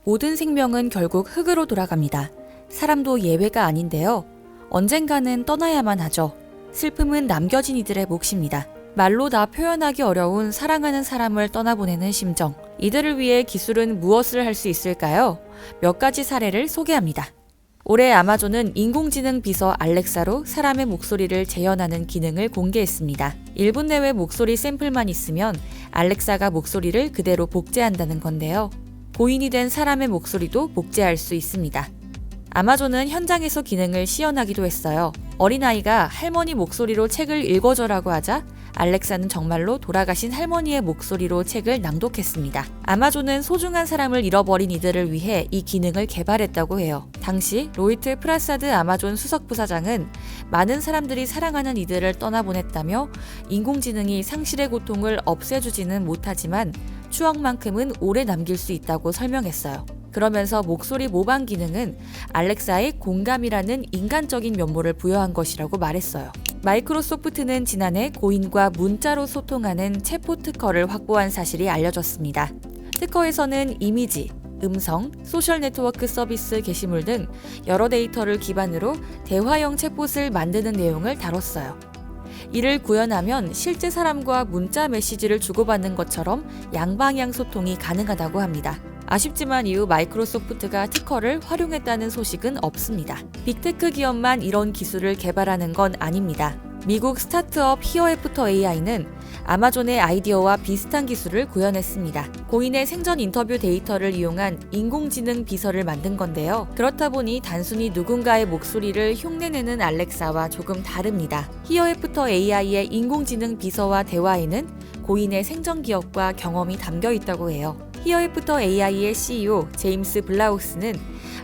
모든 생명은 결국 흙으로 돌아갑니다. 사람도 예외가 아닌데요. 언젠가는 떠나야만 하죠. 슬픔은 남겨진 이들의 몫입니다. 말로 다 표현하기 어려운 사랑하는 사람을 떠나보내는 심정. 이들을 위해 기술은 무엇을 할 수 있을까요? 몇 가지 사례를 소개합니다. 올해 아마존은 인공지능 비서 알렉사로 사람의 목소리를 재현하는 기능을 공개했습니다. 1분 내외 목소리 샘플만 있으면 알렉사가 목소리를 그대로 복제한다는 건데요. 고인이 된 사람의 목소리도 복제할 수 있습니다. 아마존은 현장에서 기능을 시연하기도 했어요. 어린아이가 할머니 목소리로 책을 읽어줘라고 하자 알렉사는 정말로 돌아가신 할머니의 목소리로 책을 낭독했습니다. 아마존은 소중한 사람을 잃어버린 이들을 위해 이 기능을 개발했다고 해요. 당시 로이트 프라사드 아마존 수석 부사장은 많은 사람들이 사랑하는 이들을 떠나보냈다며 인공지능이 상실의 고통을 없애주지는 못하지만 추억만큼은 오래 남길 수 있다고 설명했어요. 그러면서 목소리 모방 기능은 알렉사의 공감이라는 인간적인 면모를 부여한 것이라고 말했어요. 마이크로소프트는 지난해 고인과 문자로 소통하는 챗봇 특허를 확보한 사실이 알려졌습니다. 특허에서는 이미지, 음성, 소셜 네트워크 서비스 게시물 등 여러 데이터를 기반으로 대화형 챗봇을 만드는 내용을 다뤘어요. 이를 구현하면 실제 사람과 문자 메시지를 주고받는 것처럼 양방향 소통이 가능하다고 합니다. 아쉽지만 이후 마이크로소프트가 특허를 활용했다는 소식은 없습니다. 빅테크 기업만 이런 기술을 개발하는 건 아닙니다. 미국 스타트업 히어애프터 AI는 아마존의 아이디어와 비슷한 기술을 구현했습니다. 고인의 생전 인터뷰 데이터를 이용한 인공지능 비서를 만든 건데요. 그렇다 보니 단순히 누군가의 목소리를 흉내내는 알렉사와 조금 다릅니다. 히어애프터 AI의 인공지능 비서와 대화에는 고인의 생전 기억과 경험이 담겨 있다고 해요. 히어애프터 AI의 CEO 제임스 블라우스는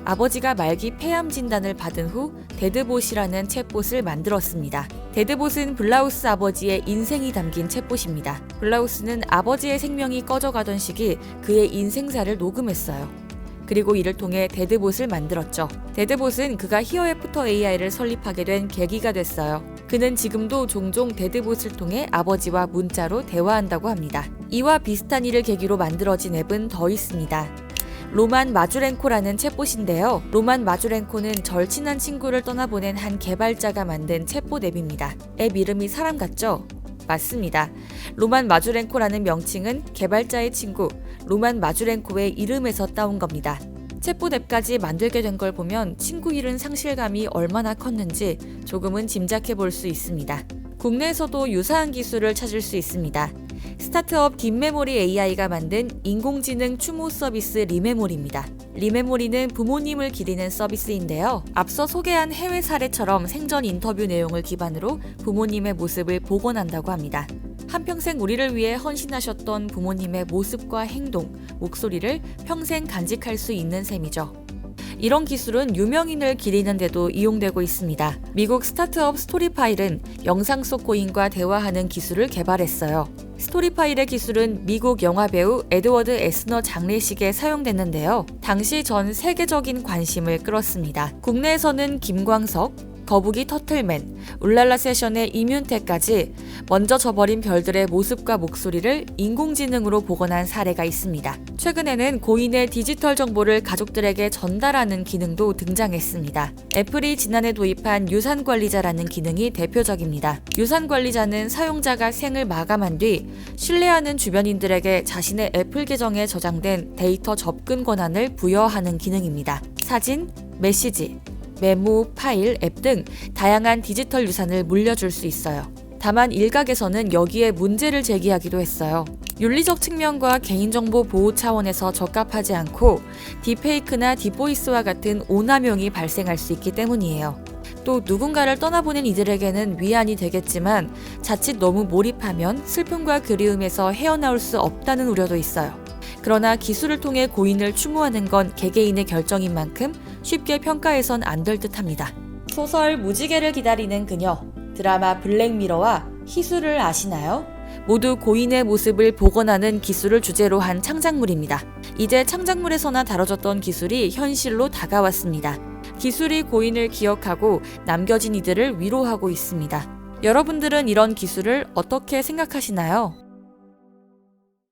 아버지가 말기 폐암 진단을 받은 후 데드봇이라는 챗봇을 만들었습니다. 데드봇은 블라우스 아버지의 인생이 담긴 챗봇입니다. 블라우스는 아버지의 생명이 꺼져가던 시기 그의 인생사를 녹음했어요. 그리고 이를 통해 데드봇을 만들었죠. 데드봇은 그가 히어애프터 AI를 설립하게 된 계기가 됐어요. 그는 지금도 종종 데드봇을 통해 아버지와 문자로 대화한다고 합니다. 이와 비슷한 일을 계기로 만들어진 앱은 더 있습니다. 로만 마주렌코라는 챗봇인데요. 로만 마주렌코는 절친한 친구를 떠나보낸 한 개발자가 만든 챗봇 앱입니다. 앱 이름이 사람 같죠? 맞습니다. 로만 마주렌코라는 명칭은 개발자의 친구 로만 마주렌코의 이름에서 따온 겁니다. 챗봇 앱까지 만들게 된 걸 보면 친구 잃은 상실감이 얼마나 컸는지 조금은 짐작해 볼 수 있습니다. 국내에서도 유사한 기술을 찾을 수 있습니다. 스타트업 딥메모리 AI가 만든 인공지능 추모 서비스 리메모리입니다. 리메모리는 부모님을 기리는 서비스인데요. 앞서 소개한 해외 사례처럼 생전 인터뷰 내용을 기반으로 부모님의 모습을 복원한다고 합니다. 한평생 우리를 위해 헌신하셨던 부모님의 모습과 행동, 목소리를 평생 간직할 수 있는 셈이죠. 이런 기술은 유명인을 기리는 데도 이용되고 있습니다. 미국 스타트업 스토리파일은 영상 속 고인과 대화하는 기술을 개발했어요. 스토리파일의 기술은 미국 영화배우 에드워드 에스너 장례식에 사용됐는데요. 당시 전 세계적인 관심을 끌었습니다. 국내에서는 김광석, 거북이 터틀맨, 울랄라 세션의 이뮨택까지 먼저 져버린 별들의 모습과 목소리를 인공지능으로 복원한 사례가 있습니다. 최근에는 고인의 디지털 정보를 가족들에게 전달하는 기능도 등장했습니다. 애플이 지난해 도입한 유산관리자라는 기능이 대표적입니다. 유산관리자는 사용자가 생을 마감한 뒤 신뢰하는 주변인들에게 자신의 애플 계정에 저장된 데이터 접근 권한을 부여하는 기능입니다. 사진, 메시지, 메모, 파일, 앱 등 다양한 디지털 유산을 물려줄 수 있어요. 다만 일각에서는 여기에 문제를 제기하기도 했어요. 윤리적 측면과 개인정보 보호 차원에서 적합하지 않고 딥페이크나 딥보이스와 같은 오남용이 발생할 수 있기 때문이에요. 또 누군가를 떠나보낸 이들에게는 위안이 되겠지만 자칫 너무 몰입하면 슬픔과 그리움에서 헤어나올 수 없다는 우려도 있어요. 그러나 기술을 통해 고인을 추모하는 건 개개인의 결정인 만큼 쉽게 평가해선 안 될 듯합니다. 소설 무지개를 기다리는 그녀, 드라마 블랙미러와 희수를 아시나요? 모두 고인의 모습을 복원하는 기술을 주제로 한 창작물입니다. 이제 창작물에서나 다뤄졌던 기술이 현실로 다가왔습니다. 기술이 고인을 기억하고 남겨진 이들을 위로하고 있습니다. 여러분들은 이런 기술을 어떻게 생각하시나요?